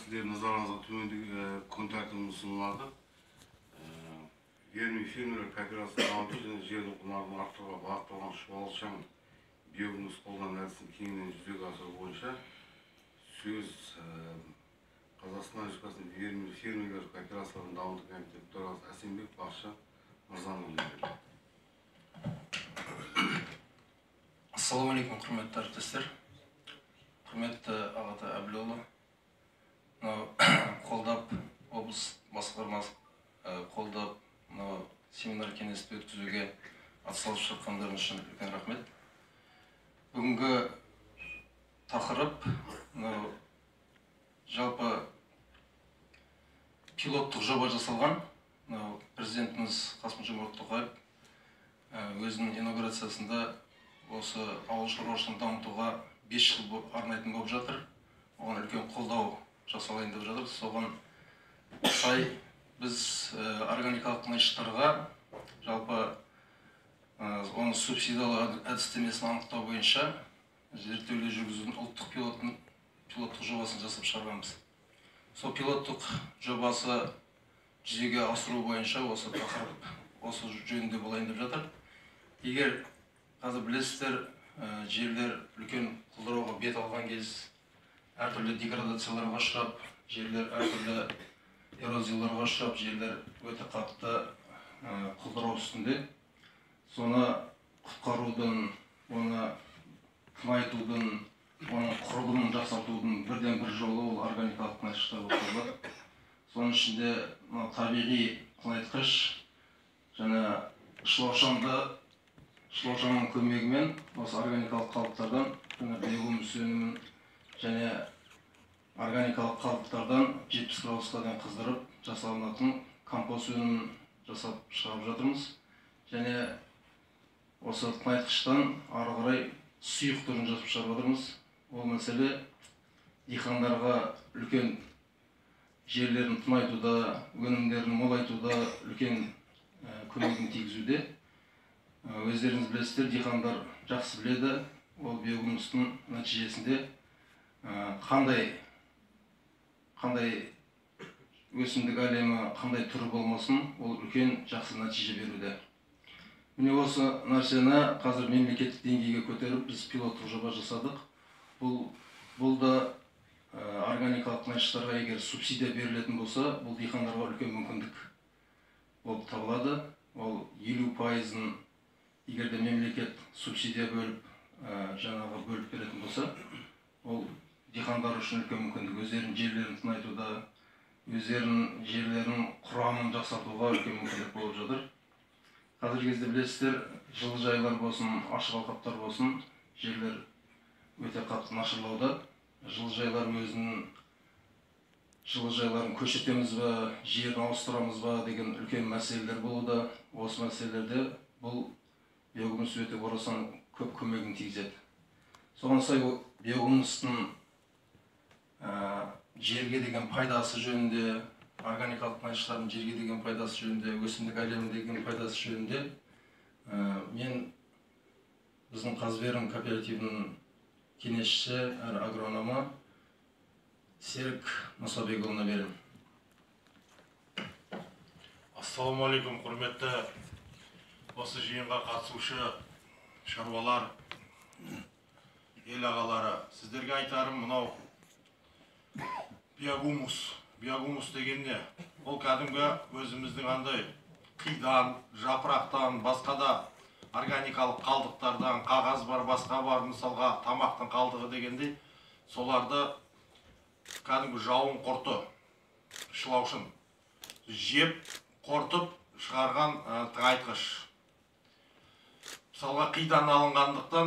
сіздердің назарыңызға төмендегі күн тәртібі ұсынылады. Фермерлер кооперациясын дамыту және жердің құнарын арттыруға бағытталған шұғылшан биогумус қолдану әдісін кеңінен жүзеге асыру бойынша сөз Қазақстан Республикасының фермерлер кооперацияларын дамыту комитеті төрағасы Әсембек Бақшы мырзаның берді. Ассалаумалейкум, құрметті әріптестер. Құрметті Ағатай Әбілұлы, қолдап облыс басқармасы қолдап семинар кеңесті өткізуге атсалысып шыққандарыңыз үшін үлкен рахмет. Бүгінгі тақырып жалпы пилоттық жоба жасалған. Президентіміз Қасым-Жомарт Тоқаев өзінің инаугурациясында осы ауыл шаруашылығын дамытуға 5 жыл арнайтын болып жатыр. Оған үлкен қолдау жасалайын деп жатыр. Соған сай біз органикалық тыңайтқыштарға жалпы оны субсидиялау әдістемесін анықтау бойынша зерттеулер жүргізудің ұлттық пилоттық жобасын жасап шығарғанбыз. Сол пилоттық жобасы жүзеге асыру бойынша осы тақырып осы жөнінде болайын деп жатыр. Егер қазір білесіздер, жерлер үлкен құлдырауға бет алған кез, әртүрлі деградацияларға ұшырап, жерлер әртүрлі эрозияларға ұшырап, жерлер өте қатты құлдырау үстінде. Соны құтқарудың, оны тыңайтудың, оның құрылымын жақсартудың бірден бір жолы ол органикалық тыңайтқыштар болып табылады. Соның ішінде табиғи тыңайтқыш және шылаушанның көмегімен осы органикалық қалдықтардан биогумус өнімін және органикалық қалдықтардан 70 градусқа дейін қыздырып жасалынатын компост өнімін жасап шығарып жатырмыз. Және осы тыңайтқыштан ары қарай сұйық түрін жасап шығарып жатырмыз. Ол мәселе диқандарға үлкен жерлерін тыңайтуда, өнімдерін молайтуда үлкен көмегін тигізуде. Өздеріңіз білесіздер, диқандар жақсы біледі, ол биогумустың нәтижесінде қандай өсімдік әлемі, қандай түрі болмасын, ол үлкен жақсы нәтиже беруде. Міне осы нәрсені қазір мемлекеттік деңгейге көтеріп, біз пилоттық жоба жасадық. Бұл да органикалық тыңайтқыштарға егер субсидия берілетін болса, бұл диқандарға үлкен мүмкіндік болып табылады. Ол 50%-ын егерде мемлекет субсидия бөліп, жаңағы бөліп беретін болса, ол диқандар үшін үлкен мүмкіндік. Өздерінің жерлерін тыңайтуда, өздерінің жерлерінің құрамын жақсартуға үлкен мүмкіндік болып жатыр. Қазіргі кезде білесіздер, жылыжайлар болсын, ашық алқаптар болсын, жерлер өте қатты нашарлауда. Жылыжайларын көшетеміз бе, жерін ауыстырамыз ба деген үлкен мәселелер болуда. Осы мәселелерде бұл биогумус өте орасан көп көмегін тигізеді. Соған сай биогумустың жерге деген пайдасы жөнінде, органикалық тыңайтқыштардың жерге деген пайдасы жөнінде, өсімдік әлеміне деген пайдасы жөнінде мен біздің Қазверім кооперативінің кеңесшісі әрі агрономы Серік Мұсабекұлына берем. Ассалаумалейкум, құрметті осы жиынға қатысушы шаруалар, ел ағалары. Сіздерге айтарым, мынау биогумус деген не? Ол кәдімгі өзіміздің андай қидан, жапырақтан, басқа да органикалық қалдықтардан, қағаз бар, басқа бар, мысалға тамақтың қалдығы дегендей, соларды кәдімгі жауын құрты, шылаушын, жеп, қортып шығарған тыңайтқыш. Мысалға қидан алынғандықтан,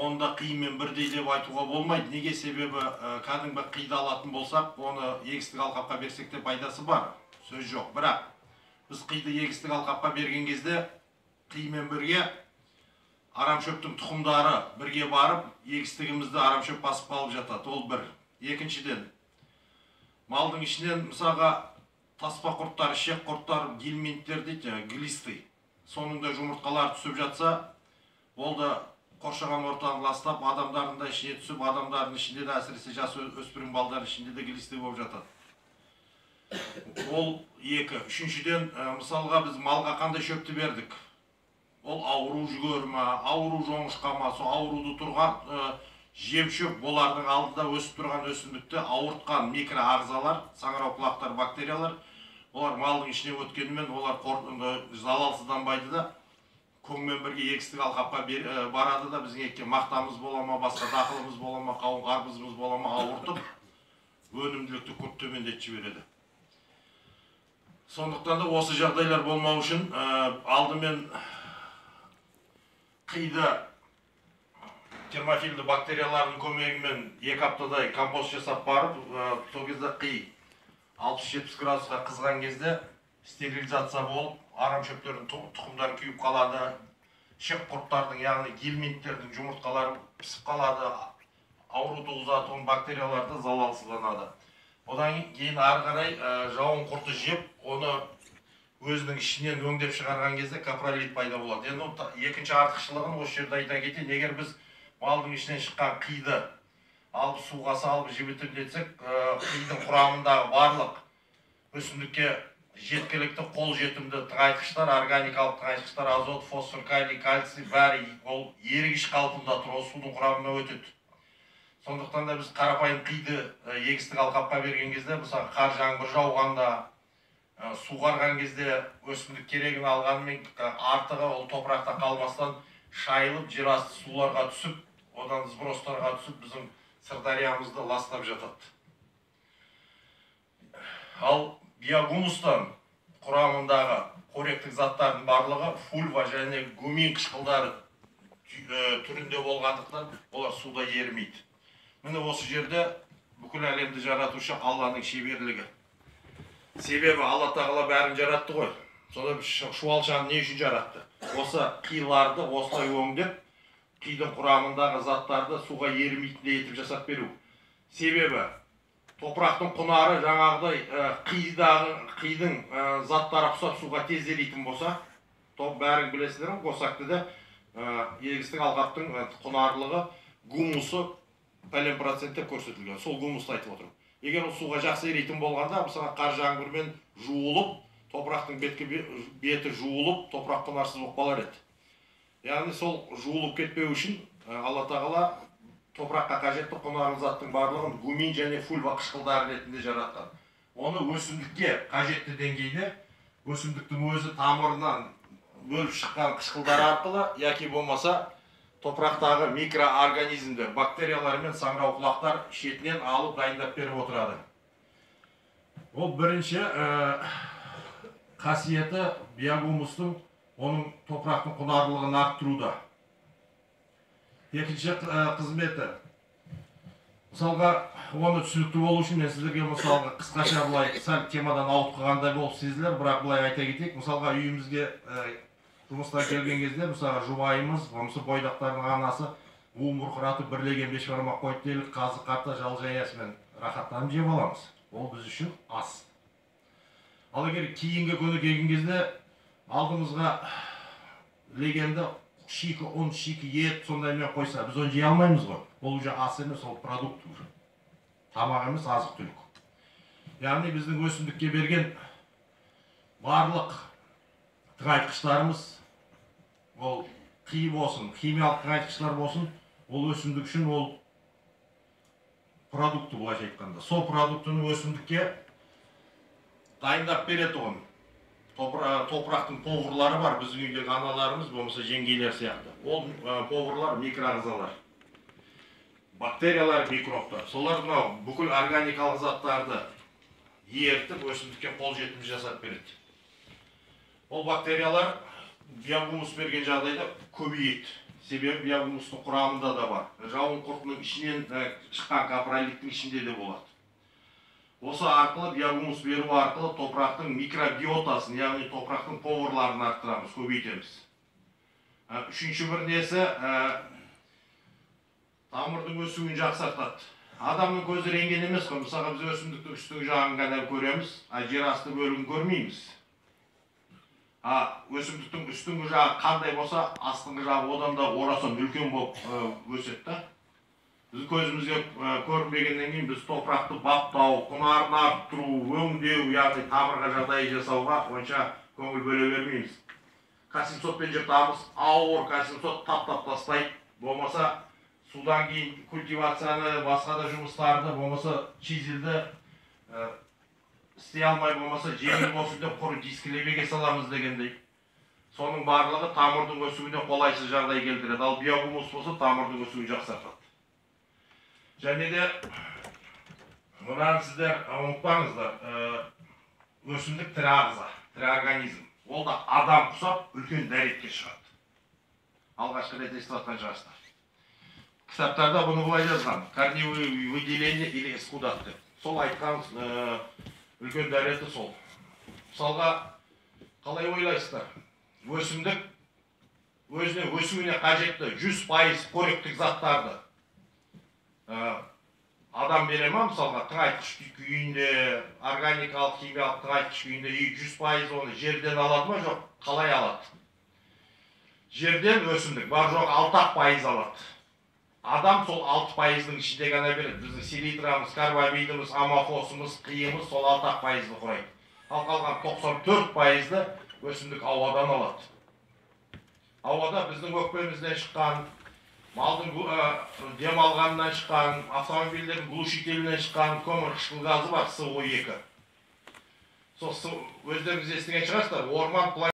оны да қиымен бірдей деп айтуға болмайды. Неге? Себебі кәдімгі қида алатын болсақ, оны егістік алқапқа берсек те пайдасы бар, сөз жоқ. Бірақ біз қиды егістік алқапқа берген кезде қиымен бірге арамшөптің тұқымдары бірге барып, егістігімізді арамшөп басып қалып жатады. Ол бір. Екіншіден, малдың ішінен мысалға таспа құрттар, ішек құрттар, гельминттер дейді, глисты. Соныңда жұмыртқалар түсіп жатса, ол да қоршаған ортаны ластап, адамдардың да ішіне түсіп, адамдардың ішінде де әсіресе жас өспірім балдар ішінде де глисті болып жатады. Ол екі. Үшіншіден, мысалға біз малға қандай шөпті бердік? Ол ауру жүгері ма, ауру жоңышқа ма, сол ауруды тұрған жем шөп, олардың алдында өсіп тұрған өсімдікті ауыртқан микроағзалар, саңырауқұлақтар, бактериялар, олар малдың ішіне өткенімен олар залалсызданбайды да, көңмен бірге егістік алқапқа барады да, біздің еккен мақтамыз бола ма, басқа дақылымыз бола ма, қауын қарбызымыз бола ма, ауыртып, өнімділікті көп төмендетіп жібереді. Сондықтан да осы жағдайлар болмау үшін алдымен қиды термофильді бактериялардың көмегімен 2 аптадай компост жасап барып, сол кезде қи 60-70 градусқа қызған кезде стерилизация болып, арам шөптердің тұқымдары күйіп қалады, шық құрттардың, яғни гельминттердің жұмыртқалары пісіп қалады, ауру туғызатын бактерияларды залалсызданады. Одан кейін ары қарай жауын құрты жеп, оны өзінің ішінен өңдеп шығарған кезде капролит пайда болады. Енді екінші артықшылығын осы жерде айта кетейін. Егер біз малдың ішінен шыққан қиды алып суға салып жібітілдетсек, қидың құрамындағы барлық өсімдікке жеткілікті қол жетімді тыңайтқыштар, органикалық тыңайтқыштар, азот, фосфор, калий, кальций, бәрі ол ерігіш қалпында тұр, судың құрамына өтеді. Сондықтан да біз қарапайым қиды егістік алқапқа берген кезде, мысалы қар жаңбыр жауғанда, су қарған кезде өсімдік керегін алғанымен артығы ол топырақта қалмастан шайылып, жер асты суларға түсіп, одан сбростарға түсіп, біздің Сырдариямызды ластап жатады. Ал биогумустан құрамындағы қоректік заттардың барлығы фульва және гумин қышқылдары түрінде болғандықтан олар суда ерімейді. Міне осы жерде бүкіл әлемді жаратушы Алланың шеберлігі. Себебі Алла тағала бәрін жаратты ғой. Сонда шуалшаны не үшін жаратты? Осы қиларды осылай өңдеп, қидың құрамындағы заттарды суға ерімейтіндей етіп жасап беру. Себебі топырақтың құнары жаңағыдай қидың заттары ұқсап суға тез еритін болса, бәрің білесіздер ме, қосақтыда егістік алқаптың құнарлығы гумусы пәлен процентте көрсетілген. Сол гумусты айтып отырмын. Егер ол суға жақсы еритін болғанда, мысалы қар жаңбырмен жуылып, топырақтың беті жуылып, топырақ құнарсыз болып қалар еді. Яғни сол жуылып кетпеу үшін Алла тағала топыраққа қажетті құнарлы заттың барлығын гумин және фульва қышқылдары ретінде жаратқан. Оны өсімдікке қажетті деңгейде өсімдіктің өзі тамырынан бөліп шыққан қышқылдар арқылы, яки болмаса топырақтағы микроорганизмдер, бактериялар мен саңырауқұлақтар шетінен алып дайындап беріп отырады. Ол бірінші қасиеті биогумустың оның топырақтың құнарлылығын арттыруда. Екінші қызметі, мысалға, оны түсінікті болу үшін мен сіздерге мысалға қысқаша былай сәл темадан ауытқығандай болып сезілер, бірақ былай айта кетейік. Мысалға үйімізге жұмыстан келген кезде, мысалға жұбайымыз, болмаса бойдақтардың анасы буын бұрқыратып бірлеген беш бармақ қойып делік, қазы қарта жал жаясымен рахаттанып жеп аламыз. Ол біз үшін ас. Ал егер кейінгі күні келген кезде алдымызға легенді шикі ұн, шикі ет сондаймен қойса, біз оны жей алмаймыз ғой. Ол уже ас емес, ол продукт уже. Тамақ емес, азық түлік. Яғни біздің өсімдікке берген барлық тыңайтқыштарымыз, ол қи болсын, химиялық тыңайтқыштар болсын, ол өсімдік үшін ол продукты былайша айтқанда. Сол продуктыны өсімдікке дайындап береді оны. Топырақтың поварлары бар, біздің үйдегі аналарымыз, болмаса жеңгейлер сияқты. Ол поварлар микроағзалар. Бактериялар, микробтар. Солар бүкіл органикалық заттарды ертіп, өсімдікке қол жетімді жасап береді. Ол бактериялар биогумус берген жағдайда көбейеді. Себебі биогумустың құрамында да бар. Жауын құртының ішінен шыққан капролиттің ішінде де болады. Осы арқылы биогумус беру арқылы топырақтың микробиотасын, яғни топырақтың поварларын арттырамыз, көбейтеміз. Үшінші бір несі, тамырдың өсуін жақсартады. Адамның көзі рентген емес қой. Мысалға біз өсімдіктің үстіңгі жағын ғана көреміз, жер асты бөлігін көрмейміз. Өсімдіктің үстіңгі жағы қандай болса, астыңғы жағы одан да орасан үлкен болып өседі да. Біз көзімізге көрінбегеннен кейін біз топырақты баптау, құнарын арттыру, өңдеу, яғни тамырға жағдай жасауға онша көңіл бөле бермейміз. К700-пен жыртамыз, ауыр К700 таптап тастайды. Болмаса судан кейін культивацияны, басқа да жұмыстарды, болмаса чизилді істей алмай, болмаса жеңіл болсын деп құры дискілебеге саламыз дегендей. Соның барлығы тамырдың өсуіне қолайсыз жағдай келтіреді. Ал биогумус болса тамырдың өсуін жақсартады. Және де мынаны сіздер ұмытпаңыздар, өсімдік тірі ағза, тірі организм. Ол да адам құсап үлкен дәретке шығады. Алғашқы рет естіп жатқан шығарсыздар. Кітаптарда бұны былай жазған: корневые выделения или эскудат деп. Сол айтқан үлкен дәреті сол. Мысалға, қалай ойлайсыздар? Өсімдік өзіне өсуіне қажетті 100% қоректік заттарды адам бере ма? Мысалға, тыңайтқыш күйінде, органикалық, химиялық тыңайтқыш күйінде 100% оны жерден алады ма? Жоқ, қалай алады? Жерден өсімдік бар жоқ 6% алады. Адам сол 6%-ның ішінде ғана береді. Біздің селитрамыз, карбамидіміз, амофосымыз, қиымыз сол 6%-ны құрайды. Ал қалған 94%-ны өсімдік ауадан алады. Ауада біздің өкпемізден шыққан, малдың дем алғанынан шыққан, автомобильдердің глушителінен шыққан көмір қышқыл газы бар, СО2. Сол өздеріңіз естіген шығарсыздар, орман